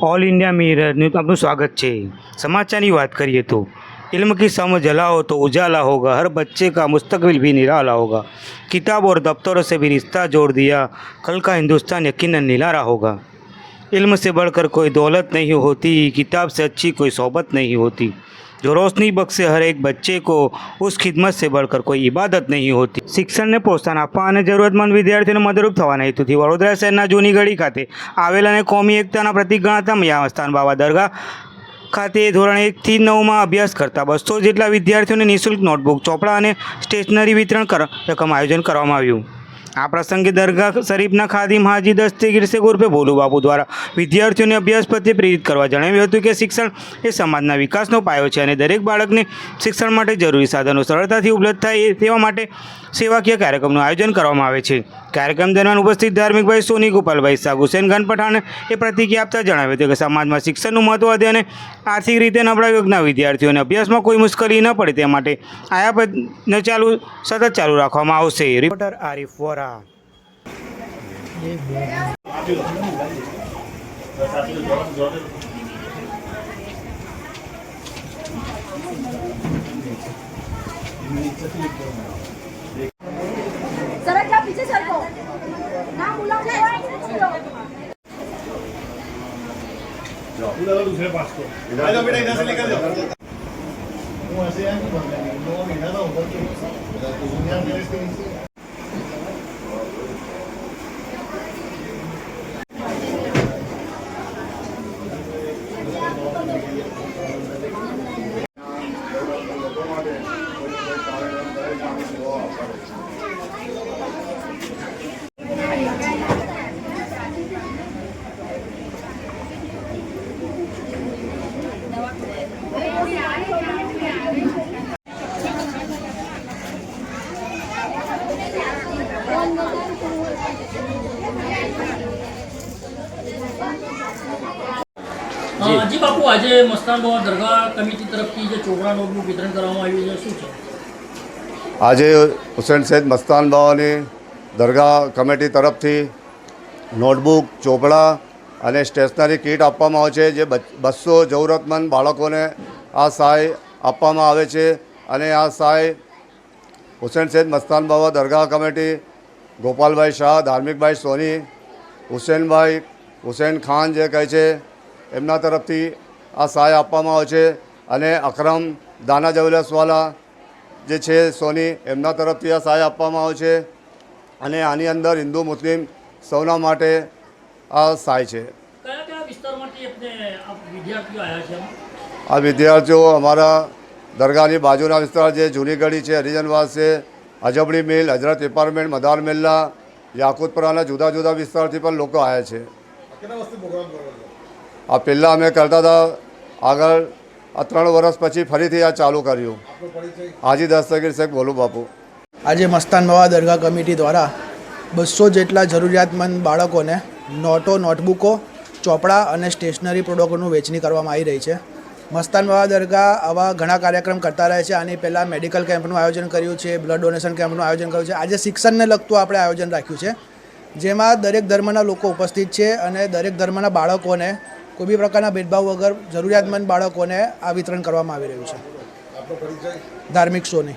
All India mirror news आपનું स्वागत છે। समाचार की बात करिए तो इल्म की समझ जलाओ तो उजाला होगा, हर बच्चे का मुस्तकबिल भी निराला होगा। किताब और दफ्तरों से भी रिश्ता जोड़ दिया, कल का हिंदुस्तान यकीनन निराला होगा। इल्म से बढ़कर कोई दौलत नहीं होती, किताब से अच्छी कोई सोबत नहीं होती। जो रोशनी बख्शे हर एक बच्चे को, उस खिदमत से बढ़कर कोई इबादत नहीं होती। શિક્ષણને પ્રોત્સાહન આપવા અને જરૂરતમંદ વિદ્યાર્થીઓને મદદરૂપ થવાના હેતુથી વડોદરા શહેરના જૂની ગળી ખાતે આવેલ અને કોમી એકતાના પ્રતિક ગણાતા મયામસ્તાન બાવા દરગાહ ખાતે ધોરણ 1 થી 9માં અભ્યાસ કરતા 200 જેટલા વિદ્યાર્થીઓને નિઃશુલ્ક નોટબુક, ચોપડા અને સ્ટેશનરી વિતરણ રકમ આયોજન કરવામાં આવ્યું। આ પ્રસંગે દરગાહ શરીફના ખાદિમ હાજી દસ્તગીર સે ઉર્ફે ભોલુ બાપુ દ્વારા વિદ્યાર્થીઓને અભ્યાસ પ્રત્યે પ્રેરિત કરવા જણાવ્યું હતું કે શિક્ષણ એ સમાજના વિકાસનો પાયો છે અને દરેક બાળકને શિક્ષણ માટે જરૂરી સાધનો સરળતાથી ઉપલબ્ધ થાય તેવા માટે સેવાકીય કાર્યક્રમનું આયોજન કરવામાં આવે છે। કાર્યક્રમ દરમિયાન ઉપસ્થિત ધાર્મિકભાઈ સોની ગોપાલભાઈ શાહ હુસેન ખાન પઠાણે એ પ્રતિક્રિયા આપતા જણાવ્યું હતું કે સમાજમાં શિક્ષણનું મહત્વ વધે અને આર્થિક રીતે નબળા વર્ગના વિદ્યાર્થીઓને અભ્યાસમાં કોઈ મુશ્કેલી ન પડે તે માટે આયાપદને સતત ચાલુ રાખવામાં આવશે। રિપોર્ટર આરિફ વોરા। सरक जा पीछे सरको ना बुलाओ जाओ उधर दूसरे पास को आ जाओ बेटा इधर से लेकर जाओ वो ऐसे है कि 9 महीना ना ऊपर की तो दुनिया में इसके नीचे जी बापू आज मस्तान बाबा दरगाह कमिटी तरफ की जो ચોપડા નોટબુક વિતરણ કરવામાં આવ્યું છે શું છે? આજે હુસેન સૈયદ મસ્તાન બાવાની દરગાહ કમિટી તરફથી નોટબુક, ચોપડા અને સ્ટેશનરી કીટ આપવામાં આવે છે જે 200 જરૂરતમંદ બાળકોને આ સહાય આપવામાં આવે છે અને આ સહાય હુસેન સૈયદ મસ્તાન બાવા દરગાહ કમિટી, ગોપાલભાઈ શાહ, ધાર્મિકભાઈ સોની, હુસેન ખાન જે કહે છે એમના તરફથી આ સહાય આપવામાં આવે છે અને અકરમ દાના જવેલર્સવાલા જે છે સોની એમના તરફથી આ સહાય આપવામાં આવે છે અને આની અંદર હિન્દુ મુસ્લિમ સૌના માટે આ સહાય છે। કયા કયા વિસ્તારમાંથી વિદ્યાર્થીઓ આવ્યા છે? આ વિદ્યાર્થીઓ અમારા દરગાહની બાજુના વિસ્તાર જે જૂની ગળી છે, હરિજનવાસ છે, અજબડી મિલ, હજરત એપાર્ટમેન્ટ, મદાર મિલ્લા, યાકુતપરાના જુદા જુદા વિસ્તારથી પણ લોકો આવ્યા છે। कितना वस्तु प्रोग्राम करो આ પહેલાં અમે કરતા હતા, આગળ આ 3 વર્ષ પછી ફરીથી આ ચાલુ કર્યું। आपको परिचय હાજી દસ્તગીર શેખ ભોલુ બાપુ। આજે મસ્તાન બાવા દરગાહ કમિટી દ્વારા 200 જેટલા જરૂરિયાતમંદ બાળકોને નોટો, નોટબુકો, ચોપડા અને સ્ટેશનરી પ્રોડક્ટોનું વેચણી કરવામાં આવી રહી છે। મસ્તાન બાવા દરગાહ આવા ઘણા કાર્યક્રમ કરતા રહે છે। આની પહેલાં મેડિકલ કેમ્પનું આયોજન કર્યું છે, બ્લડ ડોનેશન કેમ્પનું આયોજન કર્યું છે। આજે શિક્ષણને લગતું આપણે આયોજન રાખ્યું છે જેમાં દરેક ધર્મના લોકો ઉપસ્થિત છે અને દરેક ધર્મના બાળકોને કોઈ બી પ્રકારના ભેદભાવ વગર જરૂરિયાતમંદ બાળકોને આ વિતરણ કરવામાં આવી રહ્યું છે। आपको परिचय ધાર્મિક સોની।